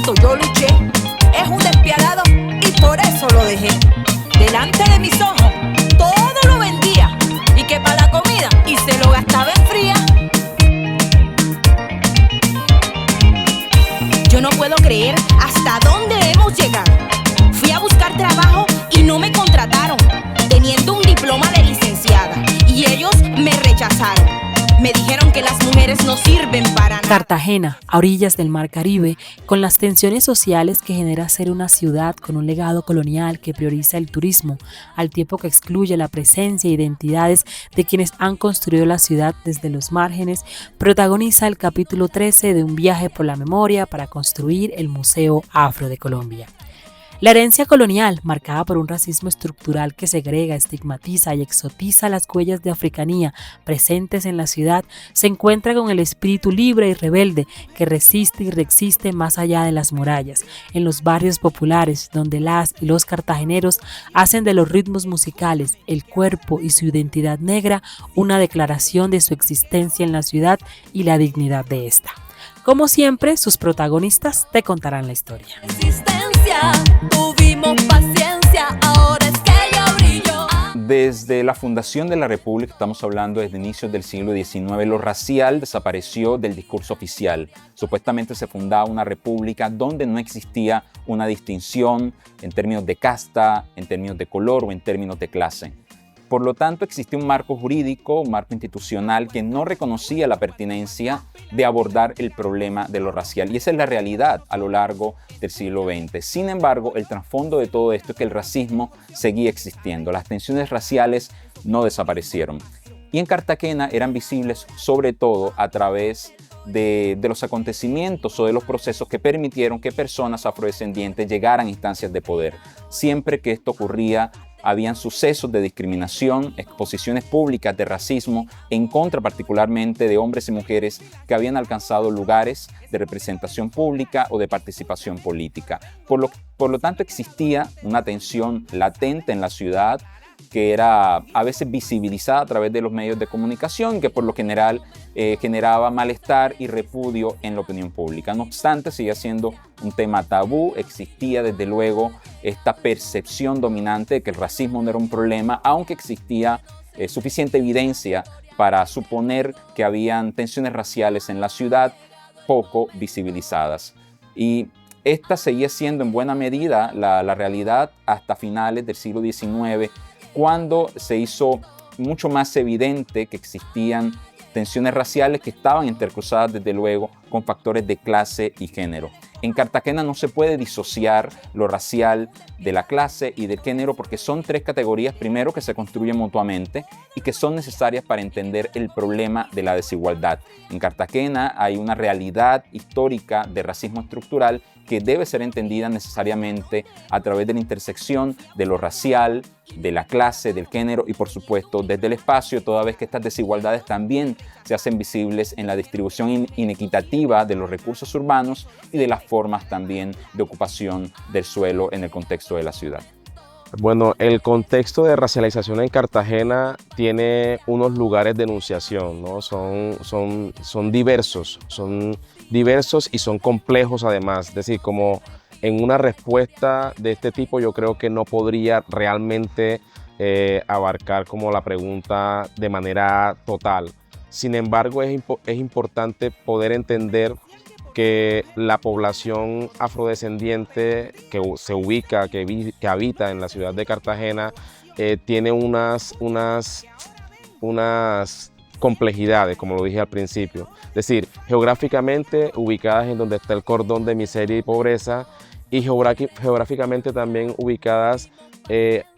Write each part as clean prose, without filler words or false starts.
tanto yo luché. Es un despiadado y por eso lo dejé. Delante de mis ojos todo lo vendía, y que para la comida y se lo gastaba en fría. Yo no puedo creer hasta dónde hemos llegado. Fui a buscar trabajo y no me contrataron, teniendo un diploma de licenciada, y ellos me rechazaron. Me dijeron que las mujeres no sirven para nada. Cartagena, a orillas del Mar Caribe, con las tensiones sociales que genera ser una ciudad con un legado colonial que prioriza el turismo, al tiempo que excluye la presencia e identidades de quienes han construido la ciudad desde los márgenes, protagoniza el capítulo 13 de Un viaje por la memoria para construir el Museo Afro de Colombia. La herencia colonial, marcada por un racismo estructural que segrega, estigmatiza y exotiza las huellas de africanía presentes en la ciudad, se encuentra con el espíritu libre y rebelde que resiste y reexiste más allá de las murallas, en los barrios populares donde las y los cartageneros hacen de los ritmos musicales, el cuerpo y su identidad negra una declaración de su existencia en la ciudad y la dignidad de esta. Como siempre, sus protagonistas te contarán la historia. Tuvimos paciencia, ahora es que ya brilló. Desde la fundación de la República, estamos hablando desde inicios del siglo XIX, lo racial desapareció del discurso oficial. Supuestamente se fundaba una república donde no existía una distinción en términos de casta, en términos de color o en términos de clase. Por lo tanto, existía un marco jurídico, un marco institucional que no reconocía la pertinencia de abordar el problema de lo racial. Y esa es la realidad a lo largo del siglo XX. Sin embargo, el trasfondo de todo esto es que el racismo seguía existiendo. Las tensiones raciales no desaparecieron. Y en Cartagena eran visibles sobre todo a través de los acontecimientos o de los procesos que permitieron que personas afrodescendientes llegaran a instancias de poder. Siempre que esto ocurría, habían sucesos de discriminación, exposiciones públicas de racismo en contra particularmente de hombres y mujeres que habían alcanzado lugares de representación pública o de participación política. Por lo tanto, existía una tensión latente en la ciudad que era a veces visibilizada a través de los medios de comunicación, que por lo general generaba malestar y repudio en la opinión pública. No obstante, seguía siendo un tema tabú, existía desde luego esta percepción dominante de que el racismo no era un problema, aunque existía suficiente evidencia para suponer que habían tensiones raciales en la ciudad poco visibilizadas. Y esta seguía siendo en buena medida la realidad hasta finales del siglo XIX, cuando se hizo mucho más evidente que existían tensiones raciales que estaban intercruzadas desde luego con factores de clase y género. En Cartagena no se puede disociar lo racial de la clase y del género porque son tres categorías, primero, que se construyen mutuamente y que son necesarias para entender el problema de la desigualdad. En Cartagena hay una realidad histórica de racismo estructural que debe ser entendida necesariamente a través de la intersección de lo racial, de la clase, del género y por supuesto desde el espacio, toda vez que estas desigualdades también se hacen visibles en la distribución inequitativa de los recursos urbanos y de las formas también de ocupación del suelo en el contexto de la ciudad. Bueno, el contexto de racialización en Cartagena tiene unos lugares de enunciación, ¿no? Son diversos y son complejos además. Es decir, como en una respuesta de este tipo yo creo que no podría realmente abarcar como la pregunta de manera total. Sin embargo, es importante poder entender que la población afrodescendiente que se ubica, que habita en la ciudad de Cartagena, tiene unas complejidades, como lo dije al principio. Es decir, geográficamente ubicadas en donde está el cordón de miseria y pobreza y geográficamente también ubicadas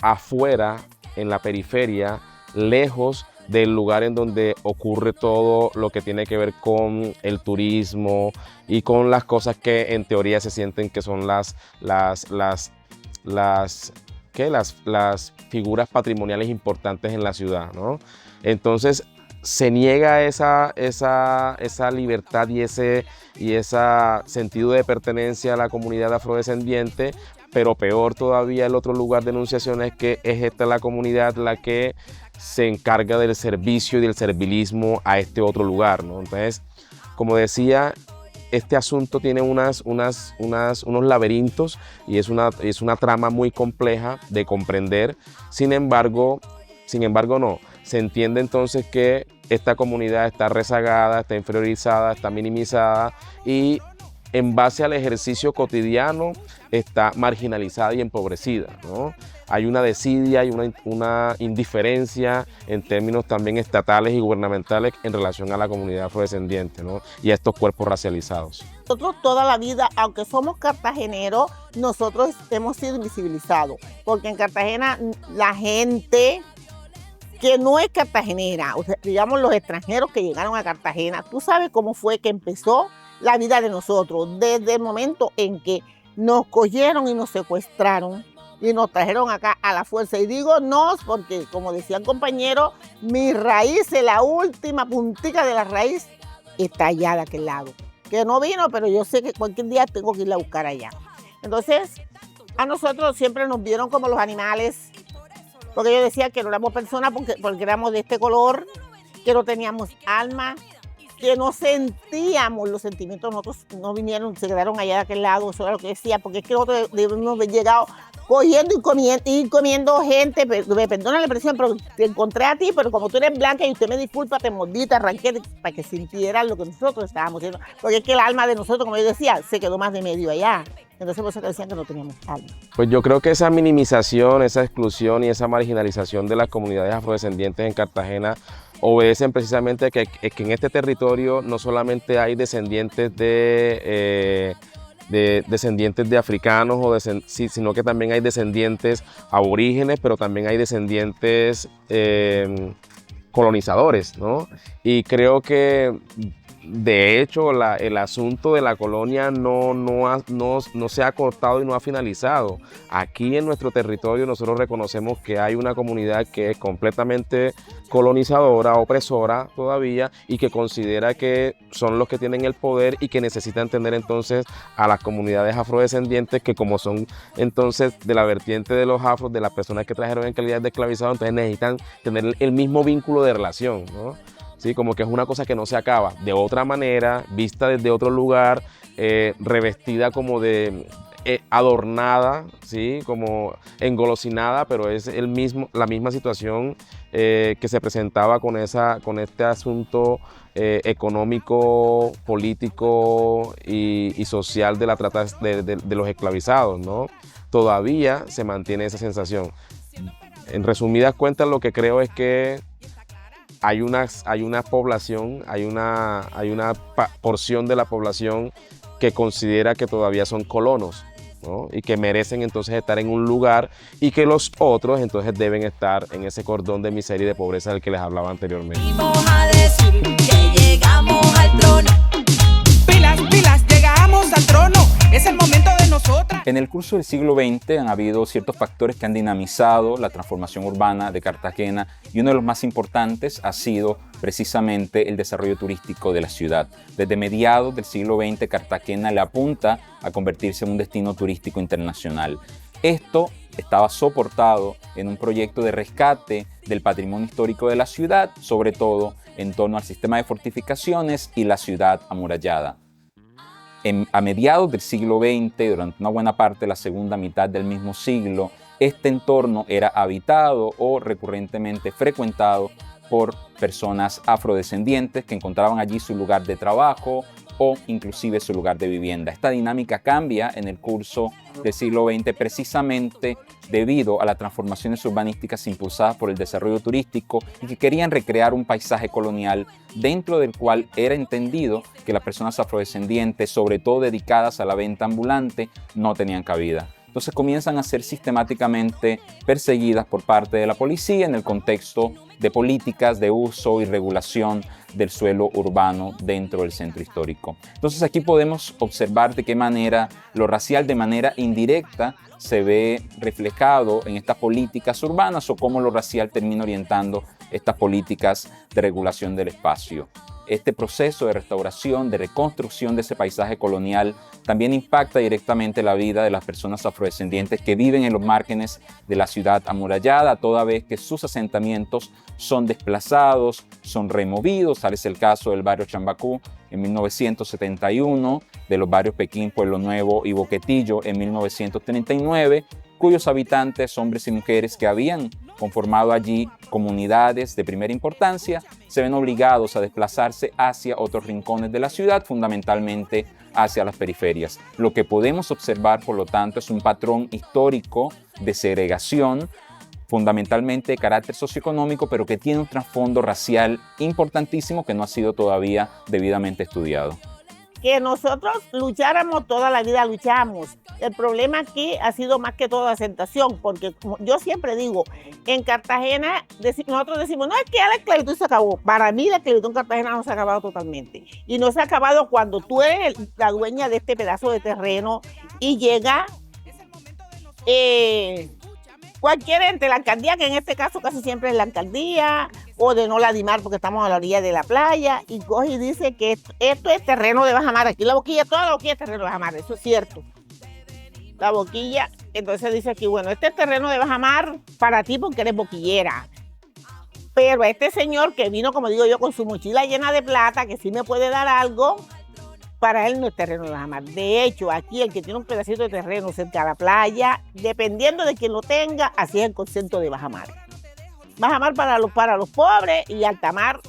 afuera, en la periferia, lejos del lugar en donde ocurre todo lo que tiene que ver con el turismo y con las cosas que en teoría se sienten que son las figuras patrimoniales importantes en la ciudad, ¿no? Entonces se niega esa libertad y ese sentido de pertenencia a la comunidad afrodescendiente, pero peor todavía el otro lugar de enunciación es que es esta la comunidad la que se encarga del servicio y del servilismo a este otro lugar, ¿no? Entonces, como decía, este asunto tiene unos laberintos y es una trama muy compleja de comprender. Sin embargo, no. Se entiende entonces que esta comunidad está rezagada, está inferiorizada, está minimizada y en base al ejercicio cotidiano está marginalizada y empobrecida, ¿no? Hay una desidia, hay una indiferencia en términos también estatales y gubernamentales en relación a la comunidad afrodescendiente, ¿no? Y a estos cuerpos racializados. Nosotros toda la vida, aunque somos cartageneros, nosotros hemos sido invisibilizados, porque en Cartagena la gente que no es cartagenera, o sea, digamos los extranjeros que llegaron a Cartagena, tú sabes cómo fue que empezó la vida de nosotros, desde el momento en que nos cogieron y nos secuestraron y nos trajeron acá a la fuerza. Y digo nos porque, como decían compañeros, mi raíz, la última puntica de la raíz, está allá de aquel lado. Que no vino, pero yo sé que cualquier día tengo que irla a buscar allá. Entonces, a nosotros siempre nos vieron como los animales, porque yo decía que no éramos personas porque éramos de este color, que no teníamos alma, que no sentíamos los sentimientos. Nosotros no vinieron, se quedaron allá de aquel lado, eso era lo que decía, porque es que nosotros debemos haber llegado cogiendo y comiendo gente. Me perdona la expresión, pero te encontré a ti, pero como tú eres blanca y usted me disculpa, te mordí, te arranqué para que sintieran lo que nosotros estábamos haciendo, porque es que el alma de nosotros, como yo decía, se quedó más de medio allá. Entonces por eso que decían que no teníamos alma. Pues yo creo que esa minimización, esa exclusión y esa marginalización de las comunidades afrodescendientes en Cartagena obedecen precisamente que en este territorio no solamente hay descendientes de africanos, sino que también hay descendientes aborígenes, pero también hay descendientes colonizadores, ¿no? Y creo que de hecho el asunto de la colonia no se ha cortado y no ha finalizado. Aquí en nuestro territorio nosotros reconocemos que hay una comunidad que es completamente colonizadora, opresora todavía, y que considera que son los que tienen el poder y que necesitan tener entonces a las comunidades afrodescendientes, que como son entonces de la vertiente de los afros, de las personas que trajeron en calidad de esclavizados, entonces necesitan tener el mismo vínculo de relación, ¿no? Sí, como que es una cosa que no se acaba. De otra manera, vista desde otro lugar, revestida como de adornada, ¿sí? Como engolosinada, pero es la misma situación que se presentaba con este asunto económico, político y social de la trata de los esclavizados, ¿no? Todavía se mantiene esa sensación. En resumidas cuentas, lo que creo es que hay una población, hay una porción de la población que considera que todavía son colonos, ¿no? Y que merecen entonces estar en un lugar y que los otros entonces deben estar en ese cordón de miseria y de pobreza del que les hablaba anteriormente. Vamos a decir que llegamos al trono. Pilas, pilas, llegamos al trono. Es el momento de nosotras. En el curso del siglo XX han habido ciertos factores que han dinamizado la transformación urbana de Cartagena, y uno de los más importantes ha sido precisamente el desarrollo turístico de la ciudad. Desde mediados del siglo XX, Cartagena le apunta a convertirse en un destino turístico internacional. Esto estaba soportado en un proyecto de rescate del patrimonio histórico de la ciudad, sobre todo en torno al sistema de fortificaciones y la ciudad amurallada. A mediados del siglo XX, durante una buena parte de la segunda mitad del mismo siglo, este entorno era habitado o recurrentemente frecuentado por personas afrodescendientes que encontraban allí su lugar de trabajo o inclusive su lugar de vivienda. Esta dinámica cambia en el curso del siglo XX precisamente debido a las transformaciones urbanísticas impulsadas por el desarrollo turístico y que querían recrear un paisaje colonial dentro del cual era entendido que las personas afrodescendientes, sobre todo dedicadas a la venta ambulante, no tenían cabida. Entonces comienzan a ser sistemáticamente perseguidas por parte de la policía en el contexto de políticas de uso y regulación del suelo urbano dentro del centro histórico. Entonces aquí podemos observar de qué manera lo racial de manera indirecta se ve reflejado en estas políticas urbanas o cómo lo racial termina orientando estas políticas de regulación del espacio. este proceso de restauración, de reconstrucción de ese paisaje colonial, también impacta directamente la vida de las personas afrodescendientes que viven en los márgenes de la ciudad amurallada, toda vez que sus asentamientos son desplazados, son removidos. Tal es el caso del barrio Chambacú en 1971, de los barrios Pekín, Pueblo Nuevo y Boquetillo en 1939, cuyos habitantes, hombres y mujeres que habían conformado allí comunidades de primera importancia, se ven obligados a desplazarse hacia otros rincones de la ciudad, fundamentalmente hacia las periferias. Lo que podemos observar, por lo tanto, es un patrón histórico de segregación, fundamentalmente de carácter socioeconómico, pero que tiene un trasfondo racial importantísimo que no ha sido todavía debidamente estudiado. Que nosotros lucháramos, toda la vida luchamos. El problema aquí ha sido más que todo asentación, porque como yo siempre digo, en Cartagena nosotros decimos, no, es que ya la esclavitud se acabó. Para mí la esclavitud en Cartagena no se ha acabado totalmente. Y no se ha acabado cuando tú eres la dueña de este pedazo de terreno y llega cualquier ente, la alcaldía, que en este caso casi siempre es la alcaldía, o de no la DIMAR porque estamos a la orilla de la playa, y coge y dice que esto es terreno de Bajamar. Aquí la Boquilla, toda la Boquilla es terreno de Bajamar, eso es cierto. La Boquilla, entonces dice aquí, bueno, este es terreno de Bajamar para ti porque eres boquillera. Pero este señor que vino, como digo yo, con su mochila llena de plata, que sí me puede dar algo, para él no es terreno de Bajamar. De hecho, aquí el que tiene un pedacito de terreno cerca a la playa, dependiendo de quién lo tenga, así es el concepto de Bajamar. Bajamar para los pobres y altamar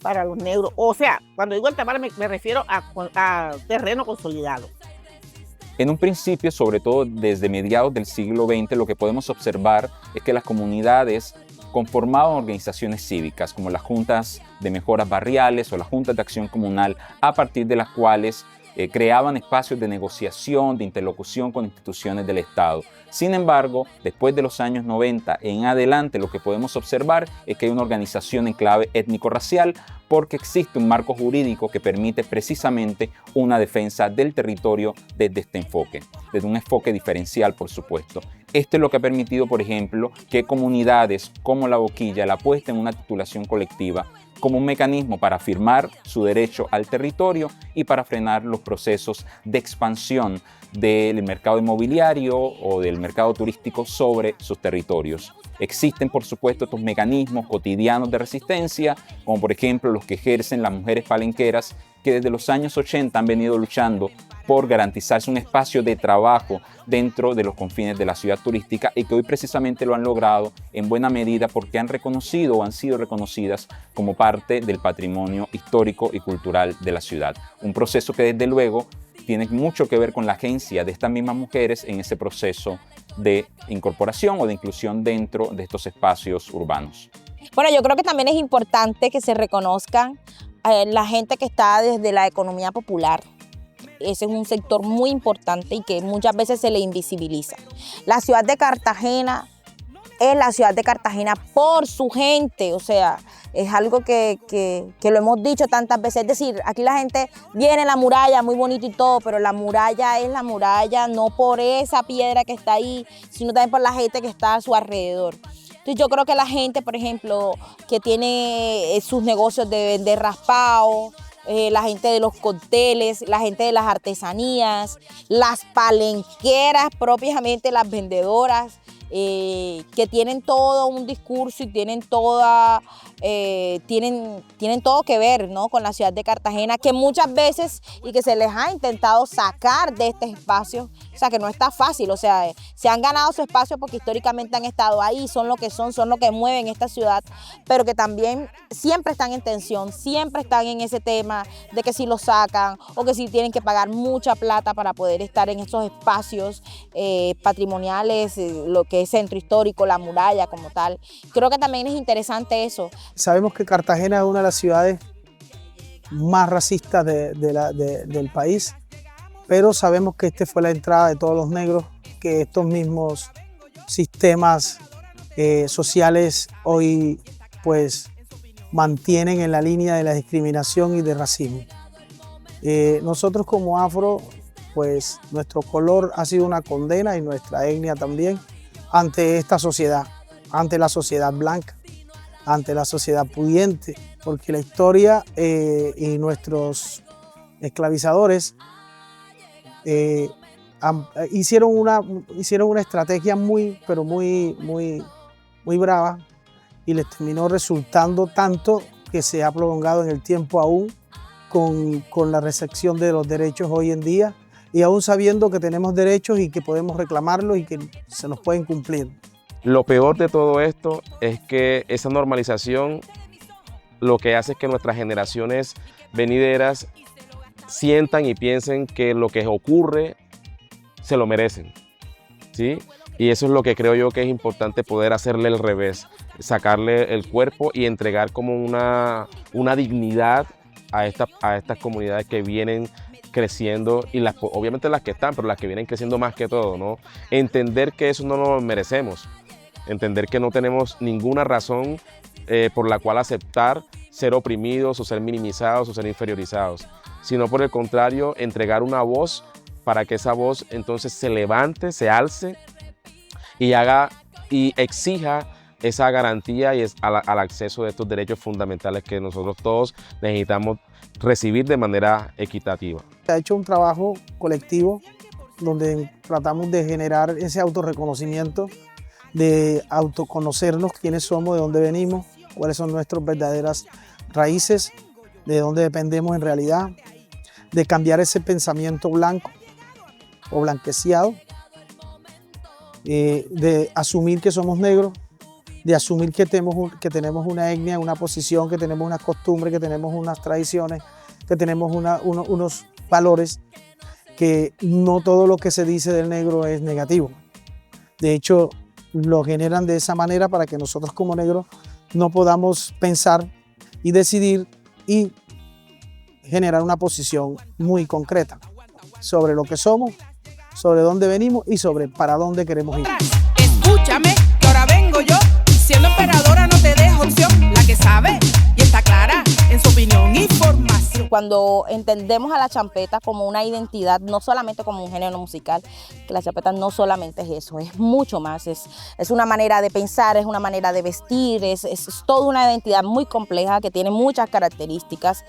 para los negros. O sea, cuando digo altamar me refiero a terreno consolidado. En un principio, sobre todo desde mediados del siglo XX, lo que podemos observar es que las comunidades conformaban organizaciones cívicas, como las juntas de mejoras barriales o las juntas de acción comunal, a partir de las cuales creaban espacios de negociación, de interlocución con instituciones del Estado. Sin embargo, después de los años 90 en adelante, lo que podemos observar es que hay una organización en clave étnico-racial, porque existe un marco jurídico que permite precisamente una defensa del territorio desde este enfoque, desde un enfoque diferencial, por supuesto. Esto es lo que ha permitido, por ejemplo, que comunidades como La Boquilla la apuesten en una titulación colectiva como un mecanismo para afirmar su derecho al territorio y para frenar los procesos de expansión del mercado inmobiliario o del mercado turístico sobre sus territorios. Existen, por supuesto, estos mecanismos cotidianos de resistencia, como por ejemplo los que ejercen las mujeres palenqueras, que desde los años 80 han venido luchando por garantizarse un espacio de trabajo dentro de los confines de la ciudad turística y que hoy precisamente lo han logrado en buena medida porque han reconocido o han sido reconocidas como parte del patrimonio histórico y cultural de la ciudad. Un proceso que desde luego tiene mucho que ver con la agencia de estas mismas mujeres en ese proceso de incorporación o de inclusión dentro de estos espacios urbanos. Bueno, yo creo que también es importante que se reconozcan la gente que está desde la economía popular. Ese es un sector muy importante y que muchas veces se le invisibiliza. La ciudad de Cartagena es la ciudad de Cartagena por su gente, o sea, es algo que lo hemos dicho tantas veces. Es decir, aquí la gente viene a la muralla, muy bonito y todo, pero la muralla es la muralla no por esa piedra que está ahí, sino también por la gente que está a su alrededor. Entonces yo creo que la gente, por ejemplo, que tiene sus negocios de vender raspado, la gente de los cócteles, la gente de las artesanías, las palenqueras, propiamente las vendedoras, que tienen todo un discurso y tienen todo que ver, ¿no?, con la ciudad de Cartagena, que muchas veces y que se les ha intentado sacar de este espacio, o sea, que no está fácil, o sea, se han ganado su espacio porque históricamente han estado ahí, son lo que mueven esta ciudad, pero que también siempre están en tensión, siempre están en ese tema de que si lo sacan o que si tienen que pagar mucha plata para poder estar en esos espacios patrimoniales, lo que es centro histórico, la muralla como tal. Creo que también es interesante eso. Sabemos que Cartagena es una de las ciudades más racistas del país, pero sabemos que esta fue la entrada de todos los negros, que estos mismos sistemas sociales hoy pues mantienen en la línea de la discriminación y del racismo. Nosotros como afro, pues nuestro color ha sido una condena y nuestra etnia también ante esta sociedad, ante la sociedad blanca, ante la sociedad pudiente, porque la historia y nuestros esclavizadores hicieron una estrategia muy brava y les terminó resultando tanto que se ha prolongado en el tiempo aún con la recepción de los derechos hoy en día y aún sabiendo que tenemos derechos y que podemos reclamarlos y que se nos pueden cumplir. Lo peor de todo esto es que esa normalización lo que hace es que nuestras generaciones venideras sientan y piensen que lo que ocurre se lo merecen, ¿sí? Y eso es lo que creo yo que es importante, poder hacerle el revés, sacarle el cuerpo y entregar como una dignidad a estas comunidades que vienen creciendo y obviamente las que están, pero las que vienen creciendo más que todo, ¿no? Entender que eso no lo merecemos, entender que no tenemos ninguna razón por la cual aceptar ser oprimidos o ser minimizados o ser inferiorizados, sino por el contrario, entregar una voz para que esa voz entonces se levante, se alce y haga y exija esa garantía y al acceso de estos derechos fundamentales que nosotros todos necesitamos recibir de manera equitativa. Se ha hecho un trabajo colectivo donde tratamos de generar ese autorreconocimiento, de autoconocernos quiénes somos, de dónde venimos, cuáles son nuestras verdaderas raíces, de dónde dependemos en realidad, de cambiar ese pensamiento blanco o blanqueado, de asumir que somos negros, de asumir que tenemos una etnia, una posición, que tenemos unas costumbres, que tenemos unas tradiciones, que tenemos unos valores, que no todo lo que se dice del negro es negativo. De hecho, lo generan de esa manera para que nosotros como negros no podamos pensar y decidir y generar una posición muy concreta sobre lo que somos, sobre dónde venimos y sobre para dónde queremos ir. Escúchame, que ahora vengo yo. Siendo emperadora no te dejo opción. La que sabe y está clara en su opinión y formación. Cuando entendemos a la champeta como una identidad, no solamente como un género musical, que la champeta no solamente es eso, es mucho más, es una manera de pensar, es una manera de vestir, es toda una identidad muy compleja que tiene muchas características.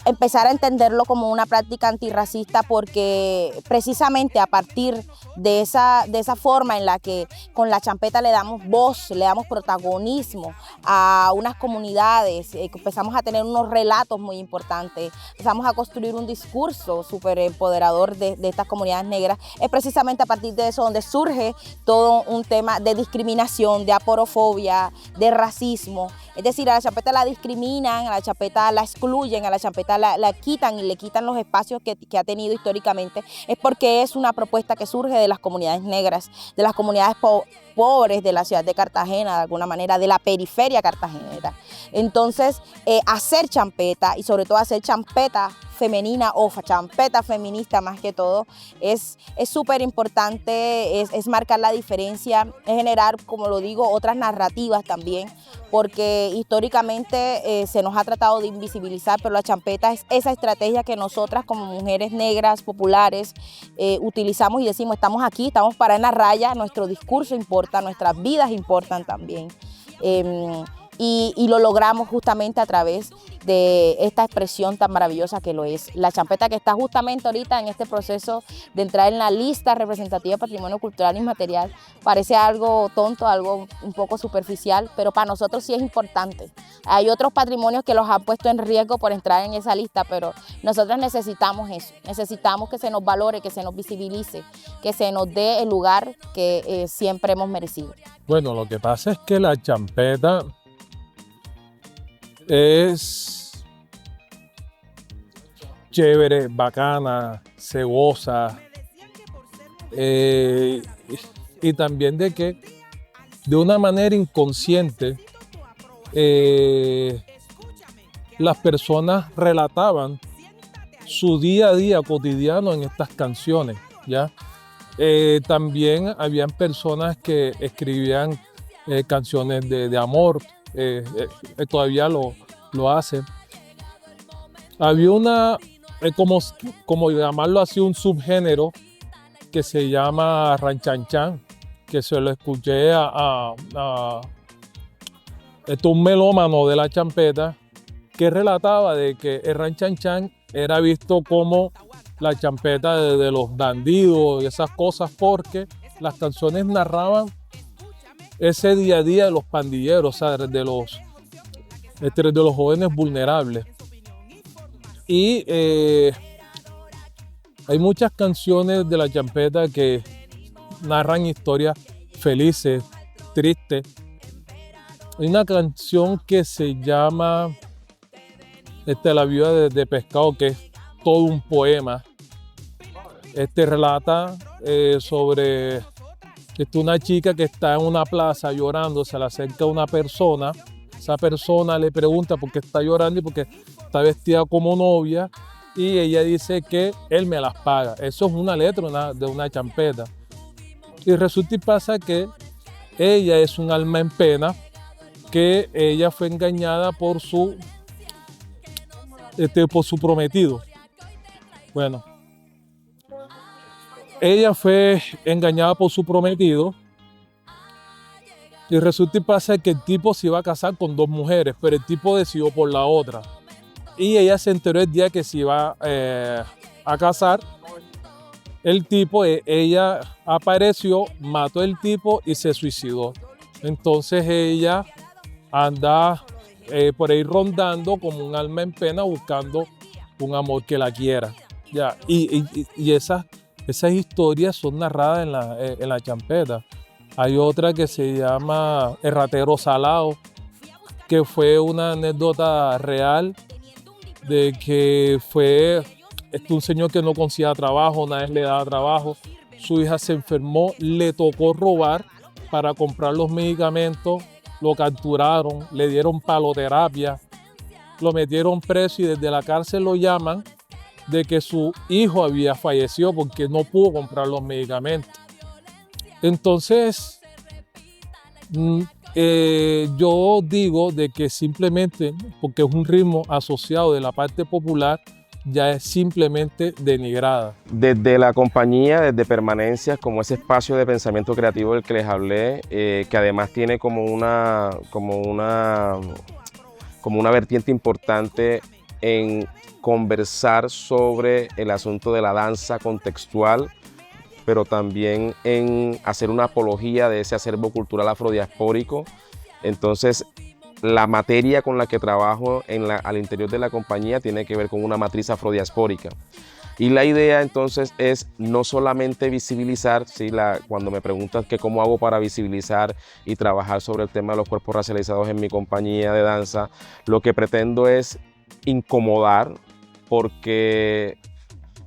Empezar a entenderlo como una práctica antirracista, porque precisamente a partir de esa forma en la que con la champeta le damos voz, le damos protagonismo a unas comunidades, empezamos a tener unos relatos muy importantes, empezamos a construir un discurso súper empoderador de estas comunidades negras. Es precisamente a partir de eso donde surge todo un tema de discriminación, de aporofobia, de racismo. Es decir, a la champeta la discriminan, a la champeta la excluyen, a la champeta la quitan y le quitan los espacios que ha tenido históricamente. Es porque es una propuesta que surge de las comunidades negras, de las comunidades pobres de la ciudad de Cartagena, de alguna manera, de la periferia cartagenera. Entonces, hacer champeta y sobre todo hacer champeta femenina o champeta feminista más que todo, es súper importante, es marcar la diferencia, es generar, como lo digo, otras narrativas también, porque históricamente se nos ha tratado de invisibilizar, pero la champeta es esa estrategia que nosotras como mujeres negras, populares, utilizamos y decimos, estamos aquí, estamos para en la raya, nuestro discurso importa, nuestras vidas importan también. Y lo logramos justamente a través de esta expresión tan maravillosa que lo es la champeta, que está justamente ahorita en este proceso de entrar en la lista representativa de Patrimonio Cultural Inmaterial. Parece algo tonto, algo un poco superficial, pero para nosotros sí es importante. Hay otros patrimonios que los han puesto en riesgo por entrar en esa lista, pero nosotros necesitamos eso, necesitamos que se nos valore, que se nos visibilice, que se nos dé el lugar que siempre hemos merecido. Bueno, lo que pasa es que la champeta es chévere, bacana, se goza, y también de que de una manera inconsciente las personas relataban su día a día cotidiano en estas canciones, ¿ya? También habían personas que escribían canciones de amor, todavía lo hacen. Había una, como llamarlo así, un subgénero que se llama ranchanchan, que se lo escuché a un melómano de la champeta que relataba de que el Ranchanchán era visto como la champeta de los bandidos y esas cosas, porque las canciones narraban ese día a día de los pandilleros, o sea, de los jóvenes vulnerables. Y hay muchas canciones de la champeta que narran historias felices, tristes. Hay una canción que se llama La viuda de pescado, que es todo un poema. Relata sobre una chica que está en una plaza llorando, se le acerca una persona, esa persona le pregunta por qué está llorando y por qué está vestida como novia, y ella dice que él me las paga. Eso es una letra de una champeta. Y resulta y pasa que ella es un alma en pena, que ella fue engañada por su prometido. Bueno, ella fue engañada por su prometido y resulta y pasa que el tipo se iba a casar con 2 mujeres, pero el tipo decidió por la otra. Y ella se enteró el día que se iba a casar. El tipo, ella apareció, mató al tipo y se suicidó. Entonces ella anda por ahí rondando como un alma en pena, buscando un amor que la quiera. Ya. Y esas historias son narradas en la champeta. Hay otra que se llama El ratero salado, que fue una anécdota real de que fue un señor que no conseguía trabajo, nadie le daba trabajo. Su hija se enfermó, le tocó robar para comprar los medicamentos, lo capturaron, le dieron paloterapia, lo metieron preso y desde la cárcel lo llaman de que su hijo había fallecido porque no pudo comprar los medicamentos. Entonces, yo digo de que simplemente, porque es un ritmo asociado de la parte popular, ya es simplemente denigrada. Desde la compañía, desde Permanencias, como ese espacio de pensamiento creativo del que les hablé, que además tiene como una vertiente importante en conversar sobre el asunto de la danza contextual, pero también en hacer una apología de ese acervo cultural afrodiaspórico. Entonces, la materia con la que trabajo al interior de la compañía tiene que ver con una matriz afrodiaspórica. Y la idea entonces es no solamente visibilizar, ¿sí? Cuando me preguntan que cómo hago para visibilizar y trabajar sobre el tema de los cuerpos racializados en mi compañía de danza, lo que pretendo es incomodar, porque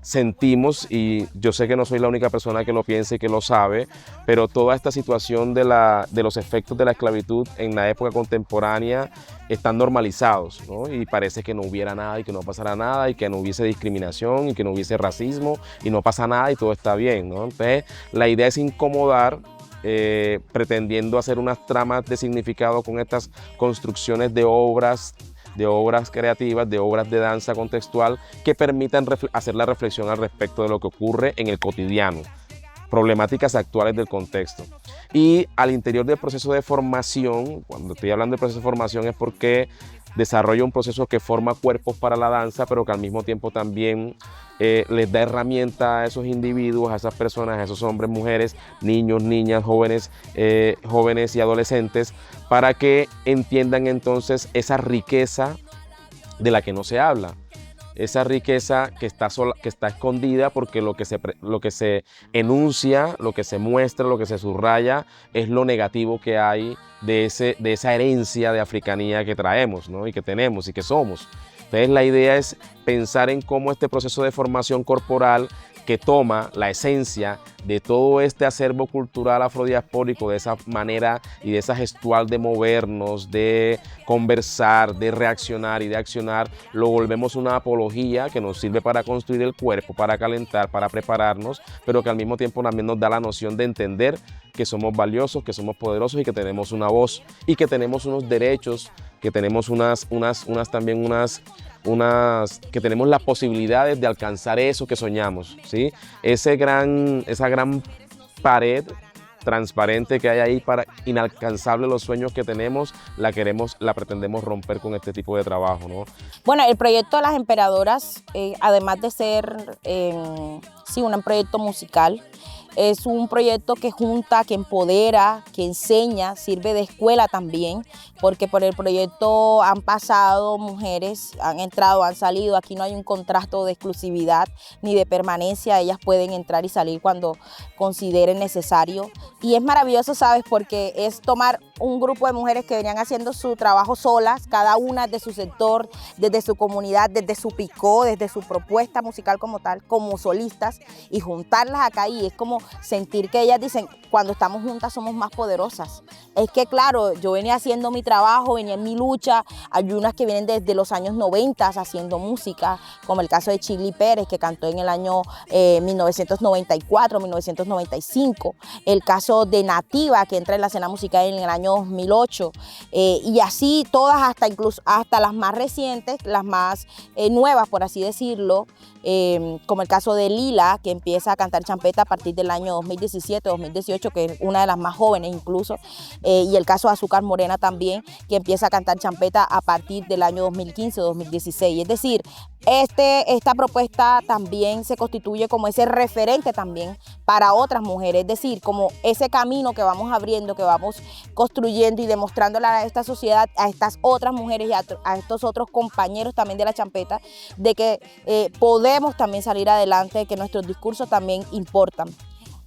sentimos, y yo sé que no soy la única persona que lo piensa y que lo sabe, pero toda esta situación de los efectos de la esclavitud en la época contemporánea están normalizados, ¿no? Y parece que no hubiera nada y que no pasara nada y que no hubiese discriminación y que no hubiese racismo y no pasa nada y todo está bien, ¿no? Entonces, la idea es incomodar, pretendiendo hacer unas tramas de significado con estas construcciones de obras creativas, de obras de danza contextual que permitan hacer la reflexión al respecto de lo que ocurre en el cotidiano, problemáticas actuales del contexto. Y al interior del proceso de formación, cuando estoy hablando del proceso de formación es porque desarrollo un proceso que forma cuerpos para la danza, pero que al mismo tiempo también les da herramienta a esos individuos, a esas personas, a esos hombres, mujeres, niños, niñas, jóvenes y adolescentes, para que entiendan entonces esa riqueza de la que no se habla. Esa riqueza que está escondida, porque lo que se enuncia, lo que se muestra, lo que se subraya es lo negativo que hay de esa herencia de africanía que traemos, ¿no? Y que tenemos y que somos. Entonces la idea es pensar en cómo este proceso de formación corporal, que toma la esencia de todo este acervo cultural afrodiaspórico, de esa manera y de esa gestual de movernos, de conversar, de reaccionar y de accionar, lo volvemos una apología que nos sirve para construir el cuerpo, para calentar, para prepararnos, pero que al mismo tiempo también nos da la noción de entender que somos valiosos, que somos poderosos y que tenemos una voz y que tenemos unos derechos, que tenemos que tenemos las posibilidades de alcanzar eso que soñamos, ¿sí? Esa gran pared transparente que hay ahí para inalcanzable los sueños que tenemos, la pretendemos romper con este tipo de trabajo, ¿no? Bueno, el proyecto de las emperadoras, además de ser sí, un proyecto musical, es un proyecto que junta, que empodera, que enseña, sirve de escuela también, porque por el proyecto han pasado mujeres, han entrado, han salido, aquí no hay un contrato de exclusividad ni de permanencia, ellas pueden entrar y salir cuando consideren necesario. Y es maravilloso, ¿sabes? Porque es tomar un grupo de mujeres que venían haciendo su trabajo solas, cada una de su sector, desde su comunidad, desde su picó, desde su propuesta musical como tal, como solistas, y juntarlas acá, y es como sentir que ellas dicen, cuando estamos juntas somos más poderosas. Es que claro, yo venía haciendo mi trabajo, venía en mi lucha, hay unas que vienen desde los años 90 haciendo música, como el caso de Chigli Pérez, que cantó en el año 1994, 1995, el caso de Nativa, que entra en la escena musical en el año 2008, y así todas, hasta incluso hasta las más recientes, las más nuevas, por así decirlo, como el caso de Lila, que empieza a cantar champeta a partir del año 2017, 2018, que es una de las más jóvenes incluso, y el caso de Azúcar Morena también, que empieza a cantar champeta a partir del año 2015, 2016. Es decir, esta propuesta también se constituye como ese referente también para otras mujeres, es decir, como ese camino que vamos abriendo, que vamos construyendo y demostrándole a esta sociedad, a estas otras mujeres y a estos otros compañeros también de la champeta, de que podemos también salir adelante, que nuestros discursos también importan.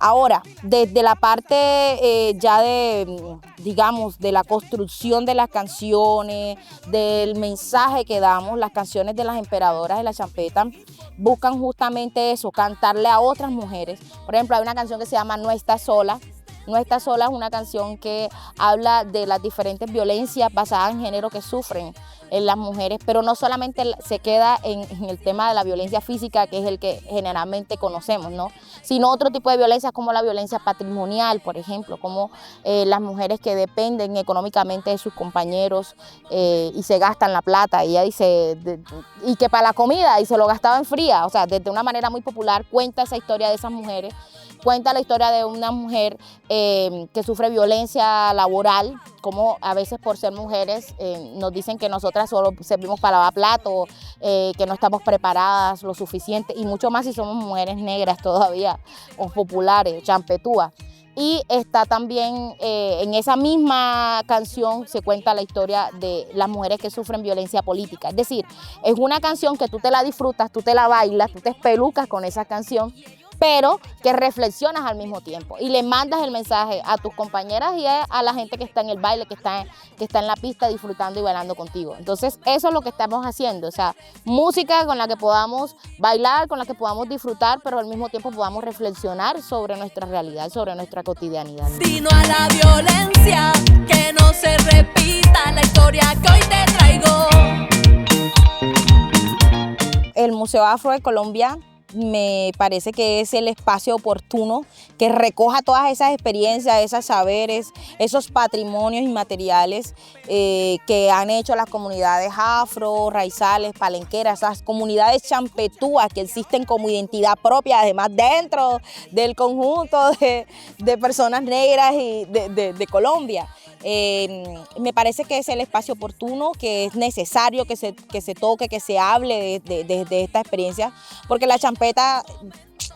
Ahora, desde la parte ya de, digamos, de la construcción de las canciones, del mensaje que damos, las canciones de las emperadoras de la champeta buscan justamente eso, cantarle a otras mujeres. Por ejemplo, hay una canción que se llama No Estás Sola. No Estás Sola es una canción que habla de las diferentes violencias basadas en género que sufren las mujeres, pero no solamente se queda en el tema de la violencia física, que es el que generalmente conocemos, ¿no? Sino otro tipo de violencias como la violencia patrimonial, por ejemplo, como las mujeres que dependen económicamente de sus compañeros y se gastan la plata, y ella dice, y que para la comida, y se lo gastaba en fría, o sea, desde una manera muy popular cuenta esa historia de esas mujeres. Cuenta la historia de una mujer que sufre violencia laboral, como a veces por ser mujeres nos dicen que nosotras solo servimos para lavar platos, que no estamos preparadas lo suficiente, y mucho más si somos mujeres negras todavía, o populares, champetúas. Y está también en esa misma canción se cuenta la historia de las mujeres que sufren violencia política. Es decir, es una canción que tú te la disfrutas, tú te la bailas, tú te espelucas con esa canción, pero que reflexionas al mismo tiempo y le mandas el mensaje a tus compañeras y a la gente que está en el baile, que está en la pista disfrutando y bailando contigo. Entonces eso es lo que estamos haciendo, o sea, música con la que podamos bailar, con la que podamos disfrutar, pero al mismo tiempo podamos reflexionar sobre nuestra realidad, sobre nuestra cotidianidad. Sino a la violencia, que no se repita la historia que hoy te traigo. El Museo Afro de Colombia me parece que es el espacio oportuno que recoja todas esas experiencias, esos saberes, esos patrimonios inmateriales que han hecho las comunidades afro, raizales, palenqueras, esas comunidades champetúas que existen como identidad propia, además dentro del conjunto de personas negras y de Colombia. Me parece que es el espacio oportuno, que es necesario que se toque, que se hable de esta experiencia, porque la champeta,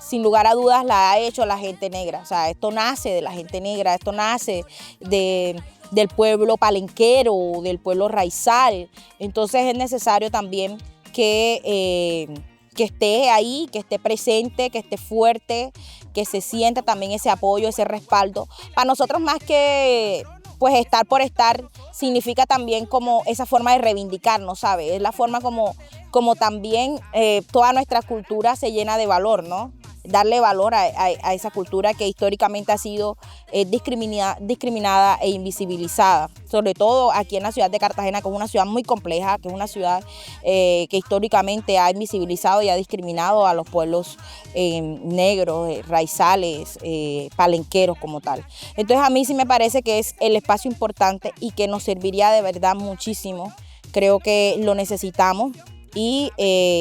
sin lugar a dudas, la ha hecho la gente negra. O sea, esto nace de la gente negra, esto nace del pueblo palenquero, del pueblo raizal. Entonces es necesario también que esté ahí, que esté presente, que esté fuerte, que se sienta también ese apoyo, ese respaldo. Para nosotros, más que pues estar por estar, significa también como esa forma de reivindicarnos, ¿sabes? Es la forma como también toda nuestra cultura se llena de valor, ¿no? Darle valor a esa cultura que históricamente ha sido discriminada e invisibilizada, sobre todo aquí en la ciudad de Cartagena, que es una ciudad muy compleja, que es una ciudad que históricamente ha invisibilizado y ha discriminado a los pueblos negros, raizales, palenqueros como tal. Entonces a mí sí me parece que es el espacio importante y que nos serviría de verdad muchísimo. Creo que lo necesitamos. Y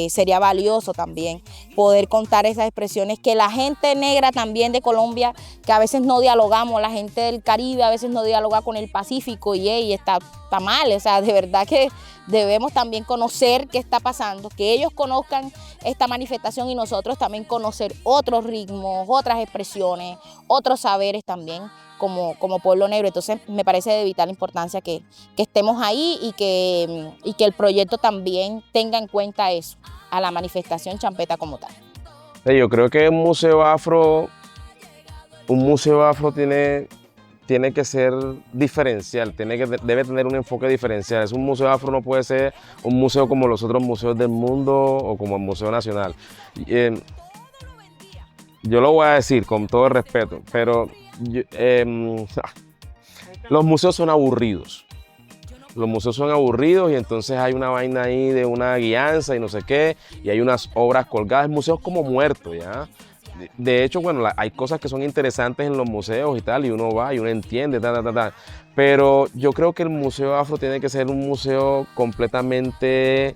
sería valioso también poder contar esas expresiones que la gente negra también de Colombia, que a veces no dialogamos, la gente del Caribe a veces no dialoga con el Pacífico y está mal, o sea, de verdad que debemos también conocer qué está pasando, que ellos conozcan esta manifestación y nosotros también conocer otros ritmos, otras expresiones, otros saberes también como pueblo negro. Entonces me parece de vital importancia que estemos ahí y que el proyecto también tenga en cuenta eso, a la manifestación champeta como tal. Yo creo que un museo afro tiene que ser diferencial, debe tener un enfoque diferencial. Un museo afro no puede ser un museo como los otros museos del mundo o como el Museo Nacional. Yo lo voy a decir con todo el respeto, pero los museos son aburridos. Los museos son aburridos y entonces hay una vaina ahí de una guianza y no sé qué, y hay unas obras colgadas. El museo es como muerto, ¿ya? De hecho, bueno, hay cosas que son interesantes en los museos y tal, y uno va y uno entiende, pero yo creo que el Museo Afro tiene que ser un museo completamente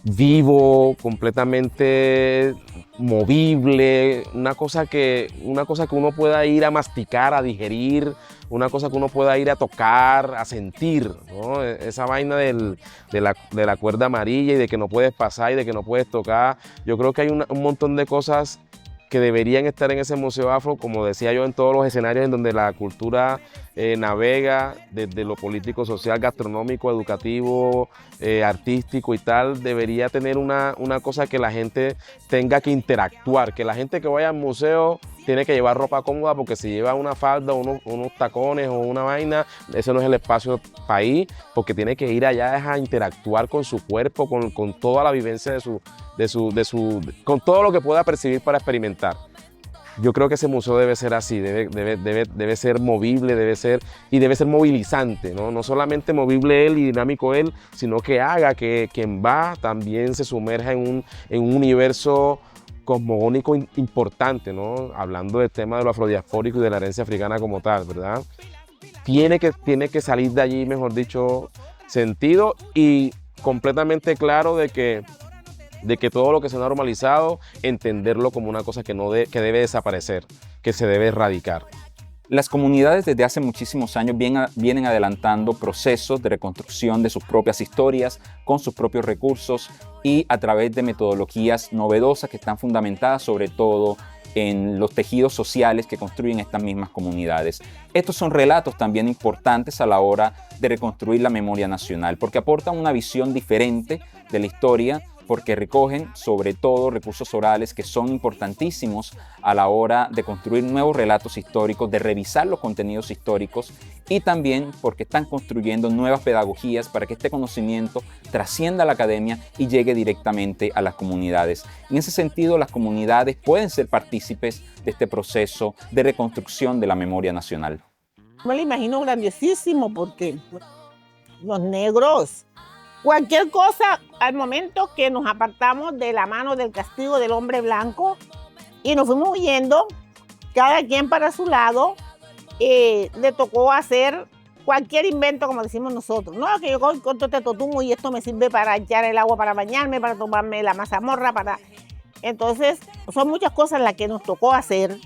vivo, completamente movible, una cosa que uno pueda ir a masticar, a digerir, una cosa que uno pueda ir a tocar, a sentir, ¿no? Esa vaina de la cuerda amarilla y de que no puedes pasar y de que no puedes tocar. Yo creo que hay un montón de cosas que deberían estar en ese Museo Afro, como decía yo, en todos los escenarios en donde la cultura navega, desde lo político, social, gastronómico, educativo, artístico y tal. Debería tener una cosa que la gente tenga que interactuar, que la gente que vaya al museo tiene que llevar ropa cómoda, porque si lleva una falda, unos tacones o una vaina, ese no es el espacio país, porque tiene que ir allá a interactuar con su cuerpo, con toda la vivencia con todo lo que pueda percibir para experimentar. Yo creo que ese museo debe ser así, debe ser movible, debe ser movilizante, ¿no? No solamente movible él y dinámico él, sino que haga que quien va también se sumerja en un universo cosmogónico importante, ¿no? Hablando del tema de lo afrodiaspórico y de la herencia africana como tal, ¿verdad? Tiene que salir de allí, mejor dicho, sentido y completamente claro de que todo lo que se ha normalizado, entenderlo como una cosa que debe desaparecer, que se debe erradicar. Las comunidades desde hace muchísimos años vienen adelantando procesos de reconstrucción de sus propias historias con sus propios recursos y a través de metodologías novedosas que están fundamentadas sobre todo en los tejidos sociales que construyen estas mismas comunidades. Estos son relatos también importantes a la hora de reconstruir la memoria nacional porque aportan una visión diferente de la historia, porque recogen sobre todo recursos orales que son importantísimos a la hora de construir nuevos relatos históricos, de revisar los contenidos históricos y también porque están construyendo nuevas pedagogías para que este conocimiento trascienda a la academia y llegue directamente a las comunidades. En ese sentido, las comunidades pueden ser partícipes de este proceso de reconstrucción de la memoria nacional. Me lo imagino grandiosísimo porque los negros, cualquier cosa al momento que nos apartamos de la mano del castigo del hombre blanco y nos fuimos huyendo, cada quien para su lado, le tocó hacer cualquier invento, como decimos nosotros. No, que yo corto este totumo y esto me sirve para echar el agua para bañarme, para tomarme la mazamorra, Entonces, son muchas cosas las que nos tocó hacer.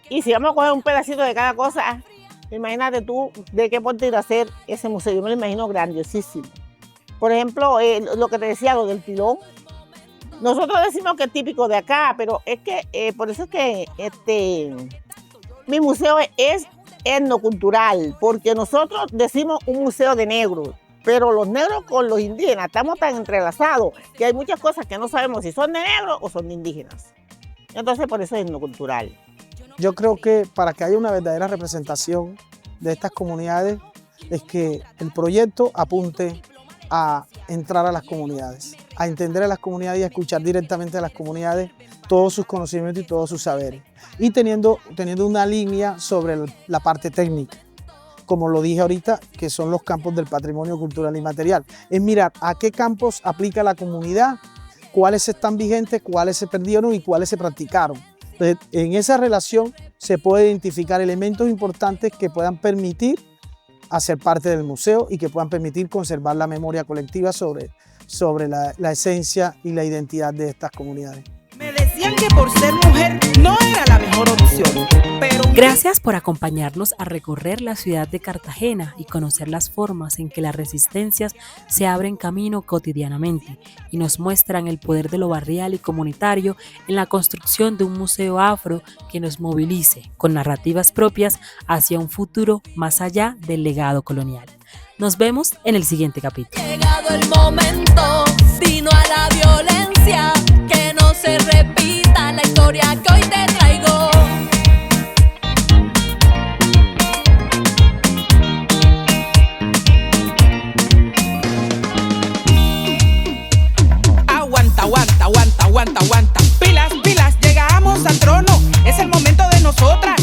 Y si vamos a coger un pedacito de cada cosa, imagínate tú de qué puede ir a hacer ese museo. Yo me lo imagino grandiosísimo. Por ejemplo, lo que te decía, lo del pilón. Nosotros decimos que es típico de acá, pero es que por eso es que mi museo es etnocultural, porque nosotros decimos un museo de negros, pero los negros con los indígenas estamos tan entrelazados que hay muchas cosas que no sabemos si son de negros o son de indígenas. Entonces, por eso es etnocultural. Yo creo que para que haya una verdadera representación de estas comunidades es que el proyecto apunte a entrar a las comunidades, a entender a las comunidades y a escuchar directamente a las comunidades todos sus conocimientos y todos sus saberes. Y teniendo una línea sobre la parte técnica, como lo dije ahorita, que son los campos del patrimonio cultural y material. Es mirar a qué campos aplica la comunidad, cuáles están vigentes, cuáles se perdieron y cuáles se practicaron. Entonces, en esa relación se puede identificar elementos importantes que puedan permitir hacer parte del museo y que puedan permitir conservar la memoria colectiva sobre la esencia y la identidad de estas comunidades. decían que por ser mujer no era la mejor opción. Pero Gracias por acompañarnos a recorrer la ciudad de Cartagena y conocer las formas en que las resistencias se abren camino cotidianamente y nos muestran el poder de lo barrial y comunitario en la construcción de un museo afro que nos movilice con narrativas propias hacia un futuro más allá del legado colonial. Nos vemos en el siguiente capítulo. Llegado el momento, sino a la violencia, que no se repita la historia que hoy te traigo. Aguanta. Pilas, llegamos al trono. Es el momento de nosotras.